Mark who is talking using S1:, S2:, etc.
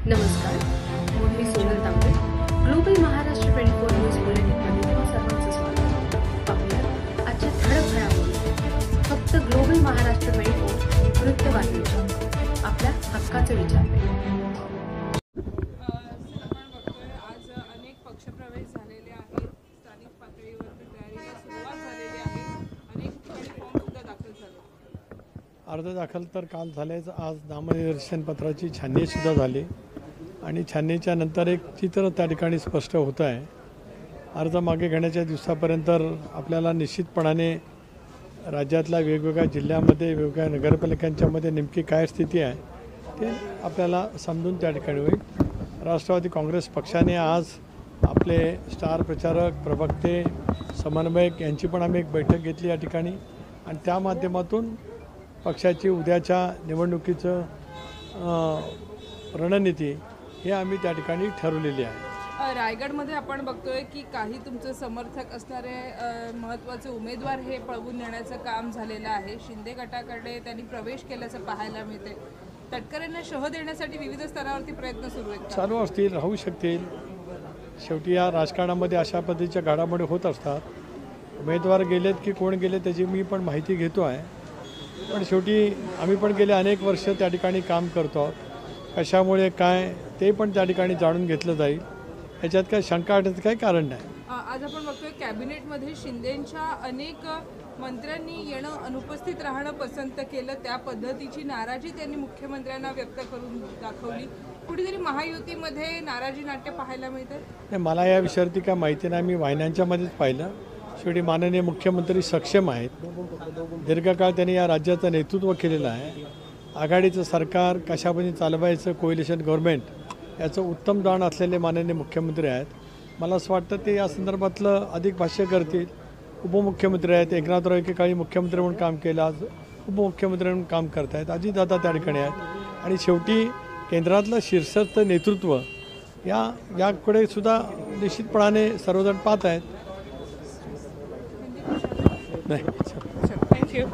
S1: नमस्कार, मी सोनल तांबे. Global Maharashtra 24 news बुलेटिनमध्ये तुम्हा सर्वांचं स्वागत. पाहूया आजच्या ठळक घडामोडी. फक्त ग्लोबल महाराष्ट्र 24 वृत्तवाहिनीच्या आपल्या हक्काचे विचार.
S2: आपण बघतोय आज अनेक पक्षप्रवेश झालेले आहेत. स्थानिक पातळीवर तयारीला सुरुवात झालेली आहे. अनेक ठिकाणी फॉर्म सुद्धा दाखल झाले.
S3: अर्ज दाखल तर काल झालेच. आज नामनिर्देशन पत्राची छाननी सुद्धा झाली आणि छाननीच्या नंतर एक चित्र त्या ठिकाणी स्पष्ट होतं आहे. अर्ज मागे घेण्याच्या दिवसापर्यंत आपल्याला निश्चितपणाने राज्यातल्या वेगवेगळ्या जिल्ह्यामध्ये वेगवेगळ्या नगरपालिकांच्यामध्ये नेमकी काय स्थिती आहे ते आपल्याला समजून त्या ठिकाणी होईल. राष्ट्रवादी काँग्रेस पक्षाने आज आपले स्टार प्रचारक, प्रवक्ते, समन्वयक यांची पण आम्ही एक बैठक घेतली या ठिकाणी आणि त्या माध्यमातून पक्षाची उद्याच्या निवडणुकीचं रणनीती हे आम्ही त्या ठिकाणी ठरवलेली आहे.
S2: रायगडमध्ये आपण बघतोय की काही तुमचे समर्थक असणारे महत्त्वाचे उमेदवार हे पळवून नेण्याचं काम झालेलं आहे. शिंदे गटाकडे त्यांनी प्रवेश केल्याचं पाहायला मिळते. तटकरेंना शह देण्यासाठी विविध स्तरावरती प्रयत्न सुरू आहेत.
S3: चालू असतील, राहू शकतील. शेवटी या राजकारणामध्ये अशा पद्धतीच्या घडामोडी होत असतात. उमेदवार गेलेत की कोण गेले त्याची मी पण माहिती घेतो आहे. पण शेवटी आम्ही पण गेले अनेक वर्ष त्या ठिकाणी काम करतो आहोत. कशामुळे काय ते पण त्या ठिकाणी जाणून घेतलं जाईल. याच्यात काय शंका वाटायचं काही कारण नाही.
S2: आज आपण बघतोय कॅबिनेटमध्ये शिंदेंच्या अनेक मंत्र्यांनी येणं, अनुपस्थित राहणं पसंत केलं. त्या पद्धतीची नाराजी त्यांनी मुख्यमंत्र्यांना व्यक्त करून दाखवली. कुठेतरी महायुतीमध्ये नाराजी नाट्य पाहायला मिळतं.
S3: मला या विषयावरती काय माहिती नाही. मी वाहिन्यांच्यामध्येच पाहिलं. शेवटी माननीय मुख्यमंत्री सक्षम आहेत. दीर्घकाळ त्यांनी या राज्याचं नेतृत्व केलेलं आहे. आघाडीचं सरकार कशा पद्धतीने चालवायचं, कोएलिशन गव्हर्नमेंट याचं उत्तम जाण असलेले माननीय मुख्यमंत्री आहेत. मला असं वाटतं ते या संदर्भातलं अधिक भाष्य करतील. उपमुख्यमंत्री आहेत. एकनाथराव एकेकाळी मुख्यमंत्री म्हणून काम केलं, आज उपमुख्यमंत्री म्हणून काम करत आहेत. अजितदादा त्या ठिकाणी आहेत आणि शेवटी केंद्रातलं शीर्षस्थ नेतृत्व याकडे सुद्धा निश्चितपणाने सर्वजण पाहत आहेत. नाही,
S2: थँक्यू.